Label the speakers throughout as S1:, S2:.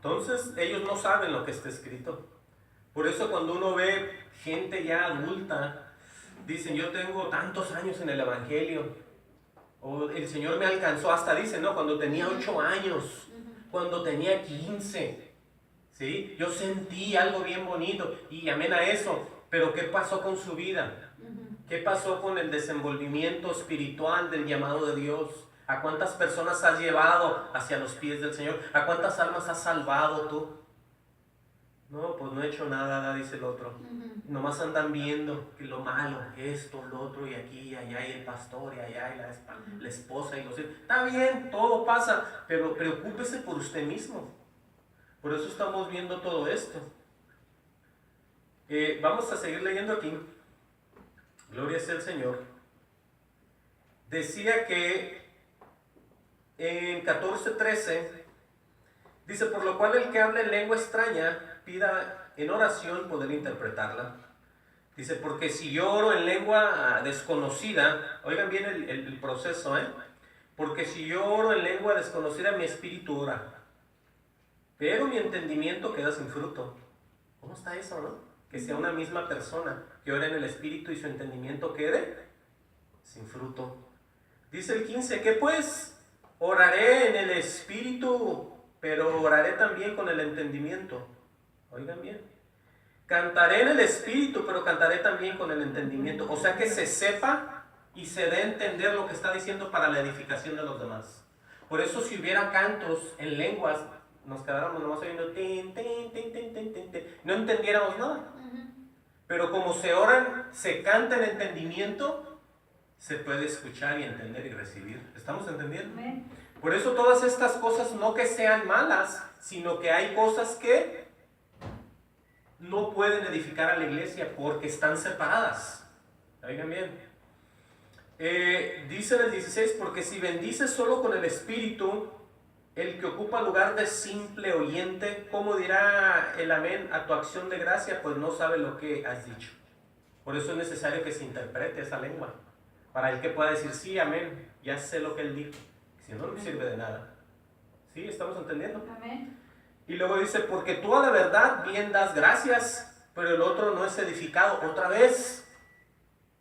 S1: Entonces ellos no saben lo que está escrito. Por eso cuando uno ve gente ya adulta, dicen, yo tengo tantos años en el Evangelio, o el Señor me alcanzó, hasta dicen, no, cuando tenía 8 años, cuando tenía 15, ¿sí? Yo sentí algo bien bonito, y amén a eso, pero ¿qué pasó con su vida? ¿Qué pasó con el desenvolvimiento espiritual del llamado de Dios? ¿A cuántas personas has llevado hacia los pies del Señor? ¿A cuántas almas has salvado tú? No, pues no he hecho nada, dice el otro. Nomás andan viendo que lo malo, esto, lo otro, y aquí, y allá, y el pastor, y allá, y la esposa, y los hijos. Está bien, todo pasa, pero preocúpese por usted mismo. Por eso estamos viendo todo esto. Vamos a seguir leyendo aquí. Gloria sea el Señor. Decía que en 14:13 dice, por lo cual el que hable en lengua extraña pida en oración poder interpretarla. Dice, porque si yo oro en lengua desconocida, oigan bien el proceso, porque si yo oro en lengua desconocida, mi espíritu ora, pero mi entendimiento queda sin fruto. ¿Cómo está eso, no? Que sea una misma persona que ore en el espíritu y su entendimiento quede sin fruto. Dice el 15, ¿qué pues? Oraré en el espíritu, pero oraré también con el entendimiento. Oigan bien. Cantaré en el espíritu, pero cantaré también con el entendimiento. O sea que se sepa y se dé a entender lo que está diciendo para la edificación de los demás. Por eso si hubiera cantos en lenguas, nos quedáramos nomás oyendo tin, tin, tin, tin, tin, tin, tin, no entendiéramos nada. Pero como se oran, se canta en entendimiento, se puede escuchar y entender y recibir. ¿Estamos entendiendo? Por eso todas estas cosas no que sean malas, sino que hay cosas que no pueden edificar a la iglesia porque están separadas. Oigan bien. Dice en el 16, porque si bendices solo con el espíritu, el que ocupa lugar de simple oyente, ¿cómo dirá el amén a tu acción de gracia? Pues no sabe lo que has dicho. Por eso es necesario que se interprete esa lengua, para el que pueda decir, sí, amén, ya sé lo que él dijo. Si no, no sirve de nada. ¿Sí? ¿Estamos entendiendo?
S2: Amén.
S1: Y luego dice, porque tú a la verdad bien das gracias, pero el otro no es edificado. Otra vez.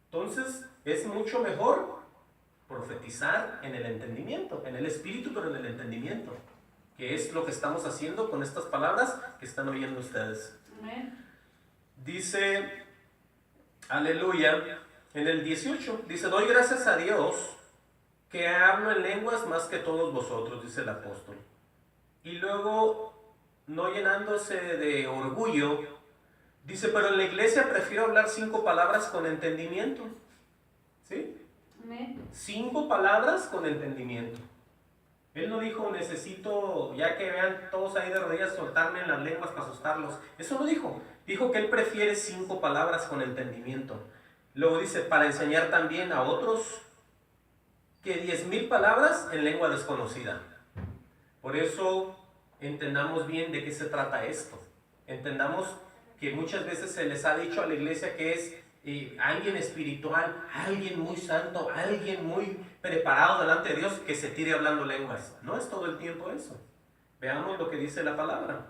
S1: Entonces, es mucho mejor profetizar en el entendimiento, en el espíritu, pero en el entendimiento, que es lo que estamos haciendo con estas palabras que están oyendo ustedes.
S2: Amén.
S1: Dice, aleluya, en el 18, dice, doy gracias a Dios que hablo en lenguas más que todos vosotros, dice el apóstol. Y luego, no llenándose de orgullo, dice, pero en la iglesia prefiero hablar 5 palabras con entendimiento. ¿Sí?
S2: Amén.
S1: 5 palabras con entendimiento. Él no dijo, necesito, ya que vean todos ahí de rodillas, soltarme en las lenguas para asustarlos. Eso no dijo. Dijo que él prefiere 5 palabras con entendimiento. Luego dice, para enseñar también a otros, que 10,000 palabras en lengua desconocida. Por eso, entendamos bien de qué se trata esto. Entendamos que muchas veces se les ha dicho a la iglesia que es alguien espiritual, alguien muy santo, alguien muy preparado delante de Dios que se tire hablando lenguas. No es todo el tiempo eso. Veamos lo que dice la palabra.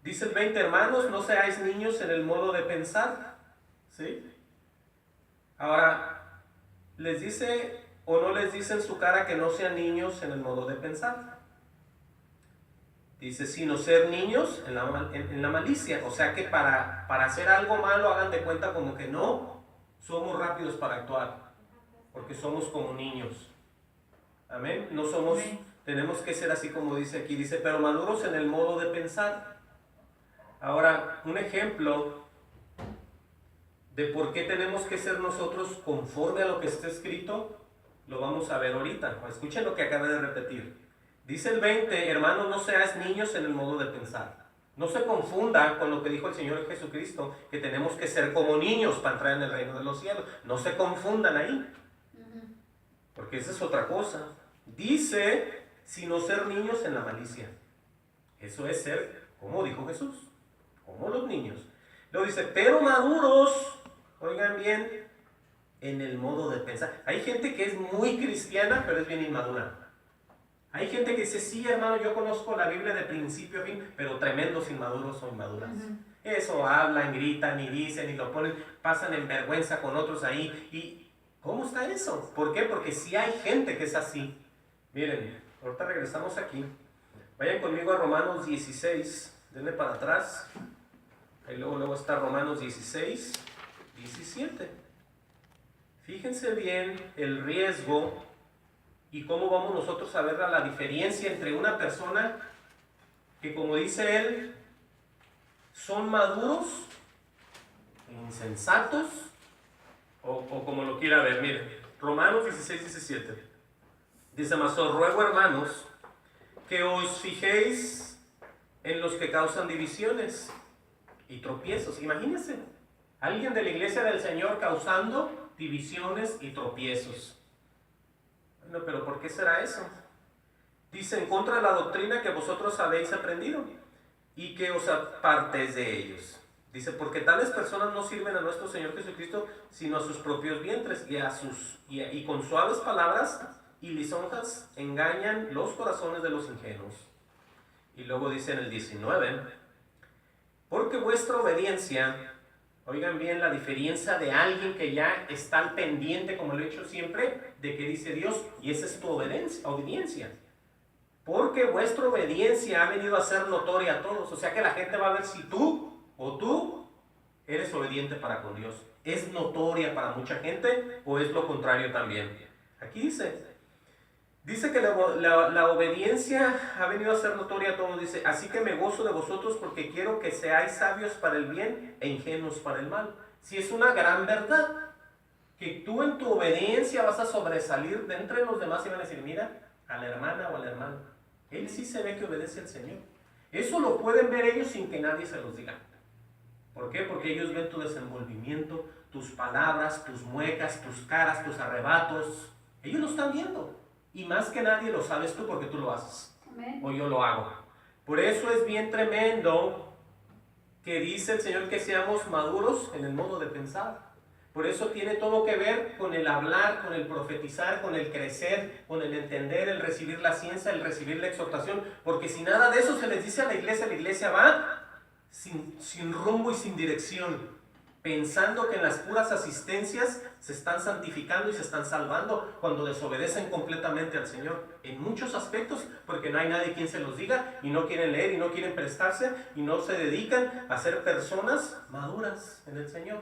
S1: Dice el 20, hermanos, no seáis niños en el modo de pensar. ¿Sí? Ahora, les dice o no les dice en su cara que no sean niños en el modo de pensar. Dice, sino ser niños en la malicia. O sea que para hacer algo malo hagan de cuenta como que no somos rápidos para actuar, porque somos como niños. Amén. No somos, tenemos que ser así como dice aquí. Dice, pero maduros en el modo de pensar. Ahora, un ejemplo de por qué tenemos que ser nosotros conforme a lo que está escrito, lo vamos a ver ahorita. Escuchen lo que acabo de repetir. Dice el 20, hermanos, no seáis niños en el modo de pensar. No se confunda con lo que dijo el Señor Jesucristo, que tenemos que ser como niños para entrar en el reino de los cielos. No se confundan ahí, porque esa es otra cosa. Dice, sino ser niños en la malicia. Eso es ser, como dijo Jesús, como los niños. Luego dice, pero maduros, oigan bien, en el modo de pensar. Hay gente que es muy cristiana, pero es bien inmadura. Hay gente que dice, sí, hermano, yo conozco la Biblia de principio a fin, pero tremendos inmaduros o inmaduras. Eso hablan, gritan y dicen y lo ponen, pasan en vergüenza con otros ahí. ¿Y cómo está eso? ¿Por qué? Porque sí hay gente que es así. Miren, ahorita regresamos aquí. Vayan conmigo a Romanos 16, denle para atrás. Ahí luego está Romanos 16, 17. Fíjense bien el riesgo y cómo vamos nosotros a ver la diferencia entre una persona que, como dice él, son maduros, insensatos, o como lo quiera ver. Miren, Romanos 16, 17. Dice, mas os ruego, hermanos, que os fijéis en los que causan divisiones y tropiezos. Imagínense, alguien de la iglesia del Señor causando divisiones y tropiezos. Bueno, pero ¿por qué será eso? Dice, en contra de la doctrina que vosotros habéis aprendido y que os apartéis de ellos. Dice, porque tales personas no sirven a nuestro Señor Jesucristo, sino a sus propios vientres, y con suaves palabras y lisonjas engañan los corazones de los ingenuos. Y luego dice en el 19, porque vuestra obediencia, oigan bien la diferencia de alguien que ya está al pendiente, como lo he dicho siempre, de que dice Dios, y esa es tu obediencia. Porque vuestra obediencia ha venido a ser notoria a todos. O sea que la gente va a ver si tú eres obediente para con Dios. ¿Es notoria para mucha gente o es lo contrario también? Aquí dice que la obediencia ha venido a ser notoria a todos. Dice, así que me gozo de vosotros porque quiero que seáis sabios para el bien e ingenuos para el mal. Si es una gran verdad, que tú en tu obediencia vas a sobresalir de entre los demás y van a decir, mira, a la hermana o al hermano, él sí se ve que obedece al Señor. Eso lo pueden ver ellos sin que nadie se los diga. ¿Por qué? Porque ellos ven tu desenvolvimiento, tus palabras, tus muecas, tus caras, tus arrebatos. Ellos lo están viendo. Y más que nadie lo sabes tú porque tú lo haces. Amén. O yo lo hago. Por eso es bien tremendo que dice el Señor que seamos maduros en el modo de pensar. Por eso tiene todo que ver con el hablar, con el profetizar, con el crecer, con el entender, el recibir la ciencia, el recibir la exhortación. Porque si nada de eso se les dice a la iglesia va sin rumbo y sin dirección, pensando que en las puras asistencias se están santificando y se están salvando cuando desobedecen completamente al Señor. En muchos aspectos, porque no hay nadie quien se los diga y no quieren leer y no quieren prestarse y no se dedican a ser personas maduras en el Señor.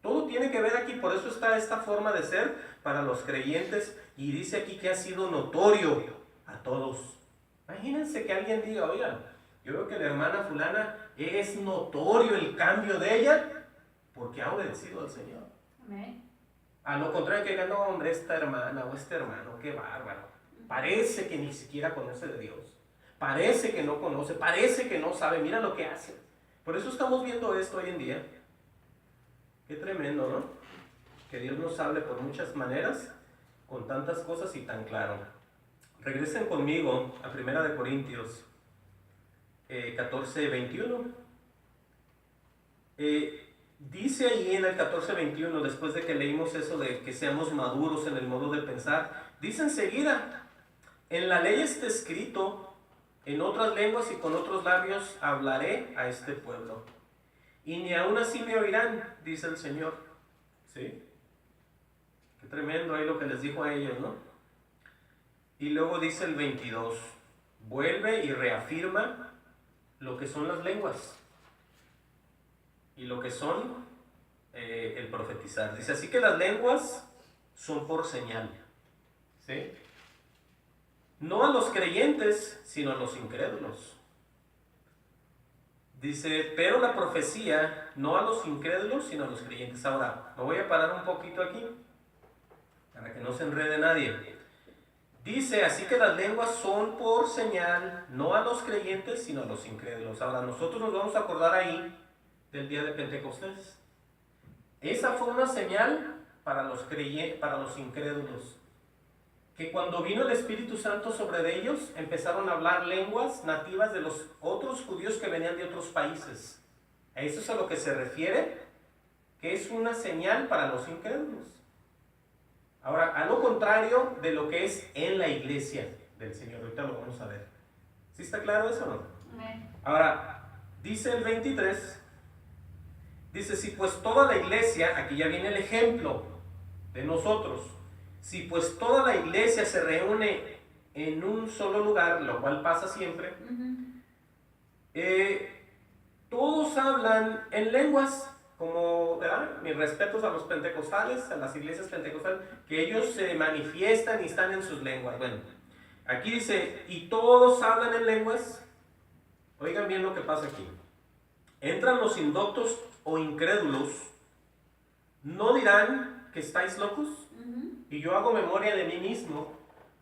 S1: Todo tiene que ver aquí, por eso está esta forma de ser para los creyentes y dice aquí que ha sido notorio a todos. Imagínense que alguien diga, oigan, yo veo que la hermana fulana es notorio el cambio de ella porque ha obedecido al Señor. Amén. A lo contrario que digan, no hombre, esta hermana o este hermano, qué bárbaro. Parece que ni siquiera conoce de Dios. Parece que no conoce, parece que no sabe, mira lo que hace. Por eso estamos viendo esto hoy en día. Qué tremendo, ¿no? Que Dios nos hable por muchas maneras, con tantas cosas y tan claro. Regresen conmigo a 1 Corintios 14, 21. Dice ahí en el 14, 21, después de que leímos eso de que seamos maduros en el modo de pensar, dice enseguida, en la ley está escrito, en otras lenguas y con otros labios hablaré a este pueblo. Y ni aún así me oirán, dice el Señor. ¿Sí? Qué tremendo ahí lo que les dijo a ellos, ¿no? Y luego dice el 22, vuelve y reafirma lo que son las lenguas y lo que son el profetizar. Dice, así que las lenguas son por señal. ¿Sí? No a los creyentes, sino a los incrédulos. Dice, pero la profecía no a los incrédulos, sino a los creyentes. Ahora, me voy a parar un poquito aquí, para que no se enrede nadie. Dice, así que las lenguas son por señal, no a los creyentes, sino a los incrédulos. Ahora, nosotros nos vamos a acordar ahí del día de Pentecostés. Esa fue una señal para los incrédulos. Que cuando vino el Espíritu Santo sobre ellos, empezaron a hablar lenguas nativas de los otros judíos que venían de otros países. A eso es a lo que se refiere, que es una señal para los incrédulos. Ahora, a lo contrario de lo que es en la iglesia. del Señor. Ahorita lo vamos a ver. ¿Sí está claro eso o no?
S2: Amén.
S1: Ahora, dice el 23, dice, si pues toda la iglesia, aquí ya viene el ejemplo de nosotros, si pues toda la iglesia se reúne en un solo lugar, lo cual pasa siempre, todos hablan en lenguas, como, ¿verdad? Mis respetos a los pentecostales, a las iglesias pentecostales, que ellos se manifiestan y están en sus lenguas. Bueno, aquí dice, y todos hablan en lenguas. Oigan bien lo que pasa aquí. Entran los indoctos o incrédulos, ¿no dirán que estáis locos? Y yo hago memoria de mí mismo,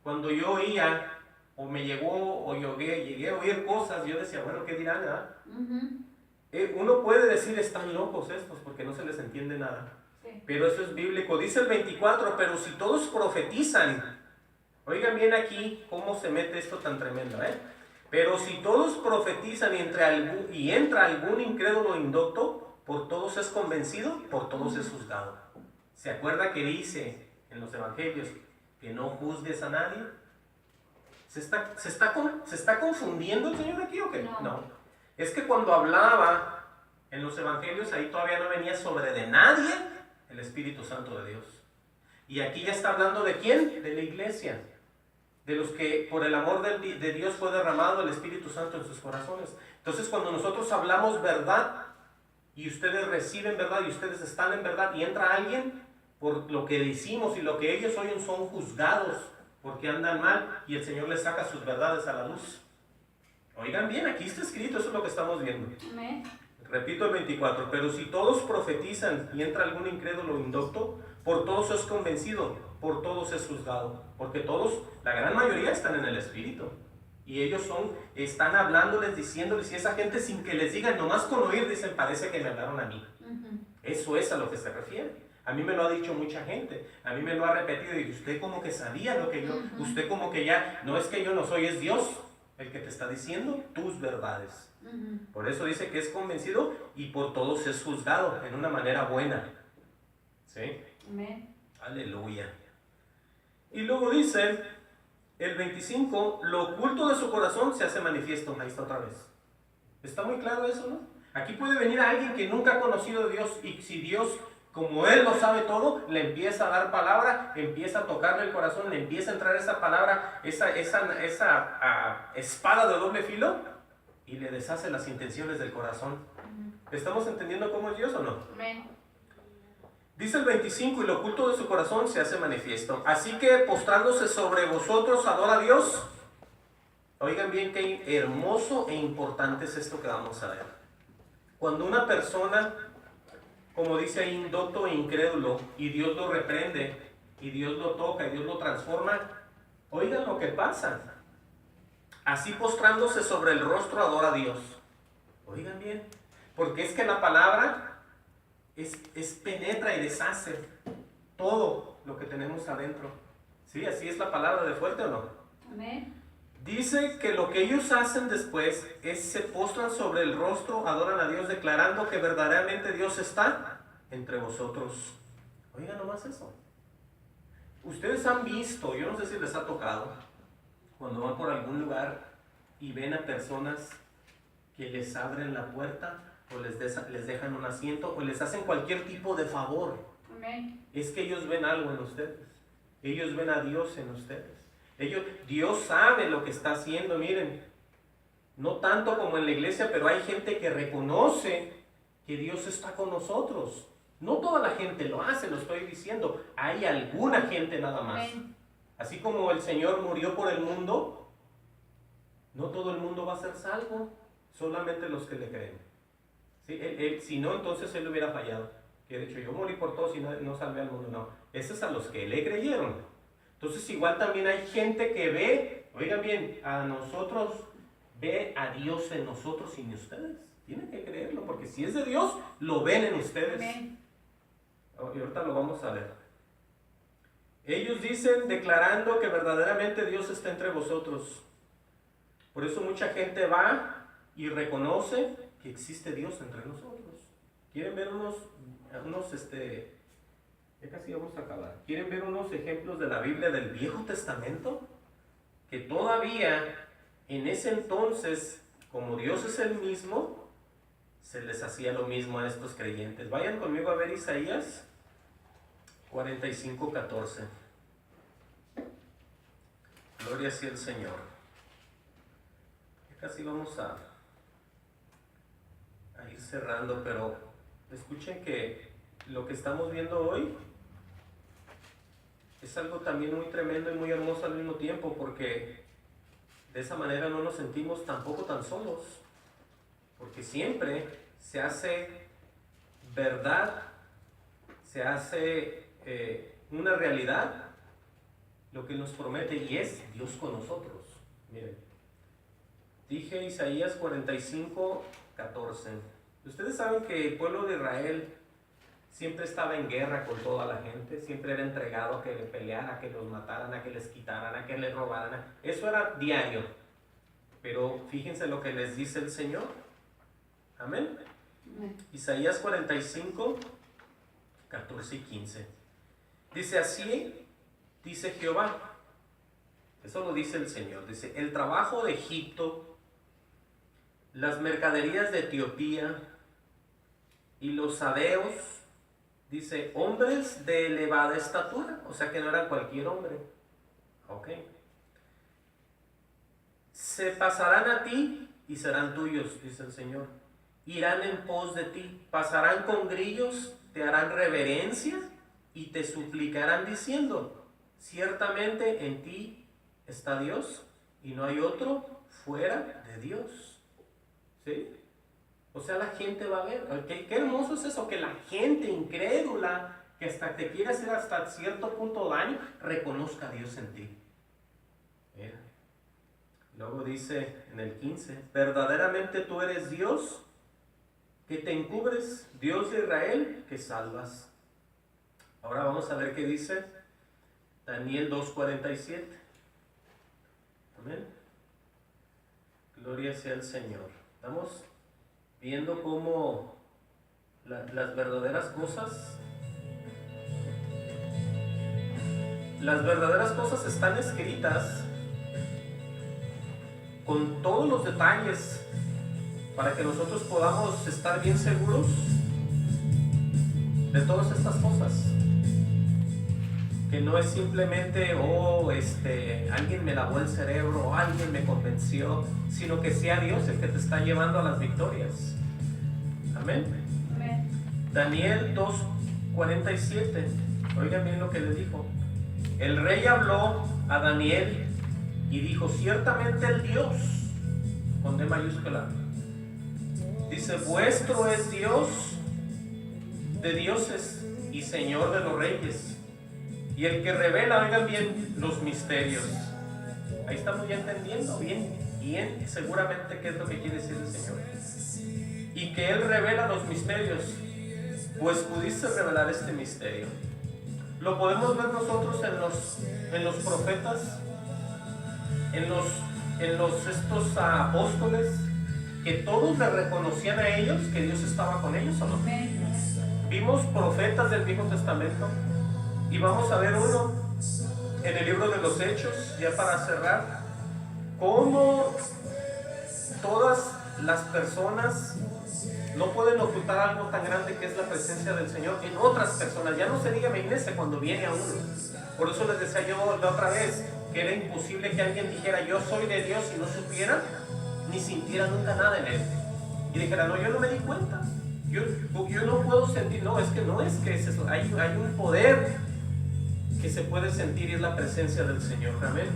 S1: cuando yo oía, o me llegó, o llegué a oír cosas, yo decía, bueno, ¿qué dirán? Uno puede decir, están locos estos, porque no se les entiende nada.
S2: Sí.
S1: Pero eso es bíblico. Dice el 24, pero si todos profetizan, oigan bien aquí cómo se mete esto tan tremendo, Pero si todos profetizan y entra algún incrédulo indocto, por todos es convencido, por todos es juzgado. ¿Se acuerda que dice en los evangelios que no juzgues a nadie? ¿Se está confundiendo el Señor aquí o qué? No. Es que cuando hablaba en los evangelios, ahí todavía no venía sobre de nadie el Espíritu Santo de Dios. Y aquí ya está hablando de ¿quién? De la iglesia. De los que por el amor de Dios fue derramado el Espíritu Santo en sus corazones. Entonces cuando nosotros hablamos verdad y ustedes reciben verdad y ustedes están en verdad y entra alguien, por lo que decimos y lo que ellos oyen son juzgados porque andan mal y el Señor les saca sus verdades a la luz. Oigan bien, aquí está escrito, eso es lo que estamos viendo.
S2: Amén.
S1: Repito el 24, pero si todos profetizan y entra algún incrédulo indocto, por todos es convencido, por todos es juzgado, porque todos, la gran mayoría están en el Espíritu. Y ellos están hablándoles, diciéndoles, y esa gente sin que les digan, nomás con oír, dicen, parece que me hablaron a mí. Eso es a lo que se refiere. A mí me lo ha dicho mucha gente, a mí me lo ha repetido, y usted como que sabía lo que yo, usted como que ya, no es que yo no soy, es Dios el que te está diciendo tus verdades. Por eso dice que es convencido y por todos es juzgado en una manera buena. ¿Sí?
S2: Amén.
S1: Aleluya. Y luego dice el 25, lo oculto de su corazón se hace manifiesto. Ahí está otra vez. ¿Está muy claro eso, no? Aquí puede venir alguien que nunca ha conocido a Dios y si Dios, como Él lo sabe todo, le empieza a dar palabra, empieza a tocarle el corazón, le empieza a entrar esa palabra, esa espada de doble filo y le deshace las intenciones del corazón. ¿Estamos entendiendo cómo es Dios o no?
S2: Amén.
S1: Dice el 25, y lo oculto de su corazón se hace manifiesto. Así que postrándose sobre vosotros, adora a Dios. Oigan bien qué hermoso e importante es esto que vamos a ver. Cuando una persona, como dice ahí, indocto e incrédulo, y Dios lo reprende, y Dios lo toca, y Dios lo transforma, oigan lo que pasa. Así postrándose sobre el rostro adora a Dios. Oigan bien, porque es que la palabra penetra y deshace todo lo que tenemos adentro. ¿Sí? Así es la palabra de fuerte o no.
S2: Amén.
S1: Dice que lo que ellos hacen después es se postran sobre el rostro, adoran a Dios, declarando que verdaderamente Dios está entre vosotros. Oigan nomás eso. Ustedes han visto, yo no sé si les ha tocado, cuando van por algún lugar y ven a personas que les abren la puerta o les dejan un asiento o les hacen cualquier tipo de favor.
S2: Amén.
S1: Es que ellos ven algo en ustedes. Ellos ven a Dios en ustedes. Dios sabe lo que está haciendo, miren. No tanto como en la iglesia, pero hay gente que reconoce que Dios está con nosotros. No toda la gente lo hace, lo estoy diciendo. Hay alguna gente nada más.
S2: Amén.
S1: Así como el Señor murió por el mundo, no todo el mundo va a ser salvo, solamente los que le creen. ¿Sí? Si no, entonces Él hubiera fallado. Que de hecho yo morí por todos y no salvé al mundo. No, ese es a los que le creyeron. Entonces igual también hay gente que ve, oigan bien, a nosotros, ve a Dios en nosotros y en ustedes. Tienen que creerlo, porque si es de Dios, lo ven en ustedes.
S2: Amén.
S1: Y ahorita lo vamos a ver. Ellos dicen, declarando que verdaderamente Dios está entre vosotros. Por eso mucha gente va y reconoce que existe Dios entre nosotros. ¿Quieren ver ya casi vamos a acabar. ¿Quieren ver unos ejemplos de la Biblia del Viejo Testamento? que todavía en ese entonces, como Dios es el mismo, se les hacía lo mismo a estos creyentes. Vayan conmigo a ver Isaías 45:14. Gloria sea el Señor. Ya casi vamos a ir cerrando, pero escuchen que lo que estamos viendo hoy es algo también muy tremendo y muy hermoso al mismo tiempo, porque de esa manera no nos sentimos tampoco tan solos, porque siempre se hace verdad, se hace una realidad lo que nos promete, y es Dios con nosotros. Miren, dije Isaías 45:14. Ustedes saben que el pueblo de Israel siempre estaba en guerra con toda la gente, siempre era entregado a que le pelearan, a que los mataran, a que les quitaran, a que les robaran. Eso era diario. Pero fíjense lo que les dice el Señor. Amén. Isaías 45:14 y 15. Dice así, dice Jehová. Eso lo dice el Señor. Dice, el trabajo de Egipto, las mercaderías de Etiopía y los sabeos, dice, hombres de elevada estatura, o sea que no eran cualquier hombre. Ok. Se pasarán a ti y serán tuyos, dice el Señor. Irán en pos de ti, pasarán con grillos, te harán reverencia y te suplicarán diciendo, ciertamente en ti está Dios y no hay otro fuera de Dios. ¿Sí? O sea, la gente va a ver. Qué hermoso es eso, que la gente incrédula, que hasta te quiere hacer hasta cierto punto daño, reconozca a Dios en ti. Mira. Luego dice en el 15, verdaderamente tú eres Dios, que te encubres, Dios de Israel, que salvas. Ahora vamos a ver qué dice Daniel 2:47. Amén. Gloria sea el Señor. Estamos viendo cómo las verdaderas cosas están escritas con todos los detalles para que nosotros podamos estar bien seguros de todas estas cosas, que no es simplemente alguien me lavó el cerebro o alguien me convenció, sino que sea Dios el que te está llevando a las victorias. Amén.
S2: Amén.
S1: Daniel 2:47. Oigan bien lo que le dijo. El rey habló a Daniel y dijo, ciertamente el Dios, con D mayúscula, dice, vuestro es Dios de dioses y Señor de los reyes, y el que revela, oigan bien, los misterios. Ahí estamos ya entendiendo bien seguramente qué es lo que quiere decir el Señor. Y que Él revela los misterios, pues pudiste revelar este misterio. Lo podemos ver nosotros en los profetas, en estos apóstoles, que todos le reconocían a ellos que Dios estaba con ellos, ¿o no? Vimos profetas del Viejo Testamento y vamos a ver uno en el libro de los Hechos, ya para cerrar, cómo todas las personas no pueden ocultar algo tan grande que es la presencia del Señor en otras personas. Ya no se diga, imagínense cuando viene a uno. Por eso les decía yo la otra vez que era imposible que alguien dijera yo soy de Dios y no supiera ni sintiera nunca nada en él y dijera no, yo no me di cuenta, yo no puedo sentir. No, es que es eso. Hay un poder que se puede sentir y es la presencia del Señor. Amén.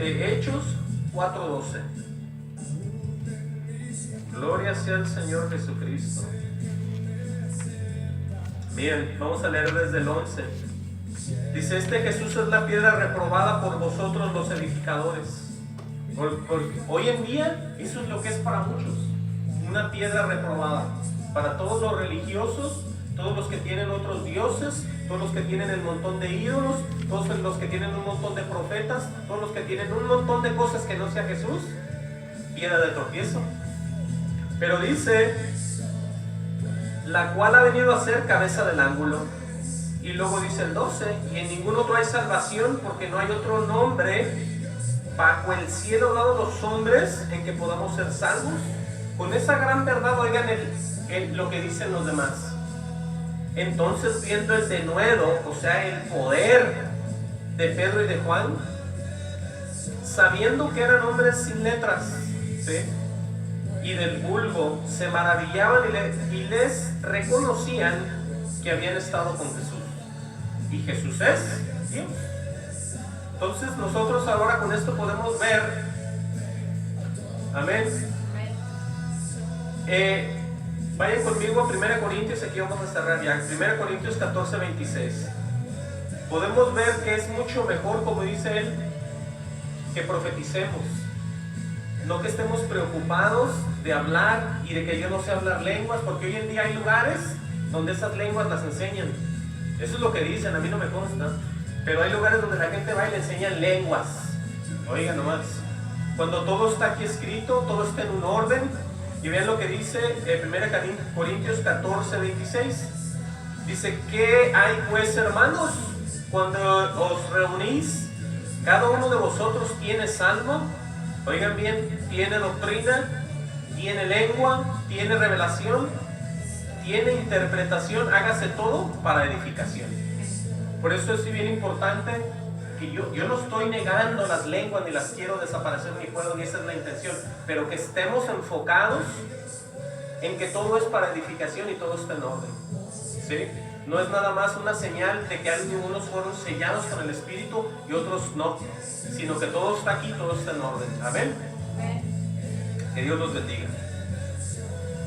S1: Hechos 4:12. Gloria sea el Señor Jesucristo. Bien, vamos a leer desde el 11. Dice, este Jesús es la piedra reprobada por vosotros los edificadores. Hoy en día eso es lo que es para muchos, una piedra reprobada. Para todos los religiosos, todos los que tienen otros dioses, todos los que tienen el montón de ídolos, todos los que tienen un montón de profetas, todos los que tienen un montón de cosas que no sea Jesús, piedra de tropiezo. Pero dice, la cual ha venido a ser cabeza del ángulo. Y Y luego dice el 12, y en ningún otro hay salvación, porque no hay otro nombre bajo el cielo dado a los hombres en que podamos ser salvos. Con esa gran verdad, oigan lo que dicen los demás. Entonces, viendo el denuedo, o sea, el poder de Pedro y de Juan, sabiendo que eran hombres sin letras, ¿sí?, y del vulgo, se maravillaban y les reconocían que habían estado con Jesús. Y Jesús es Dios. Entonces nosotros ahora con esto podemos ver, amén. Vayan conmigo a 1 Corintios, aquí vamos a cerrar ya. 1 Corintios 14, 26. Podemos ver que es mucho mejor, como dice él, que profeticemos. No que estemos preocupados de hablar y de que yo no sé hablar lenguas, porque hoy en día hay lugares donde esas lenguas las enseñan. Eso es lo que dicen, a mí no me consta. Pero hay lugares donde la gente va y le enseñan lenguas. Oigan nomás. Cuando todo está aquí escrito, todo está en un orden. Y vean lo que dice 1 Corintios 14, 26. Dice, ¿qué hay pues, hermanos? Cuando os reunís, cada uno de vosotros tiene salmo. Oigan bien, tiene doctrina, tiene lengua, tiene revelación, tiene interpretación. Hágase todo para edificación. Por eso es bien importante que yo no estoy negando las lenguas, ni las quiero desaparecer, ni puedo, ni esa es la intención, pero que estemos enfocados en que todo es para edificación y todo está en orden, ¿sí? No es nada más una señal de que algunos fueron sellados con el Espíritu y otros no, sino que todo está aquí, todo está en orden. Amén. Que Dios los bendiga.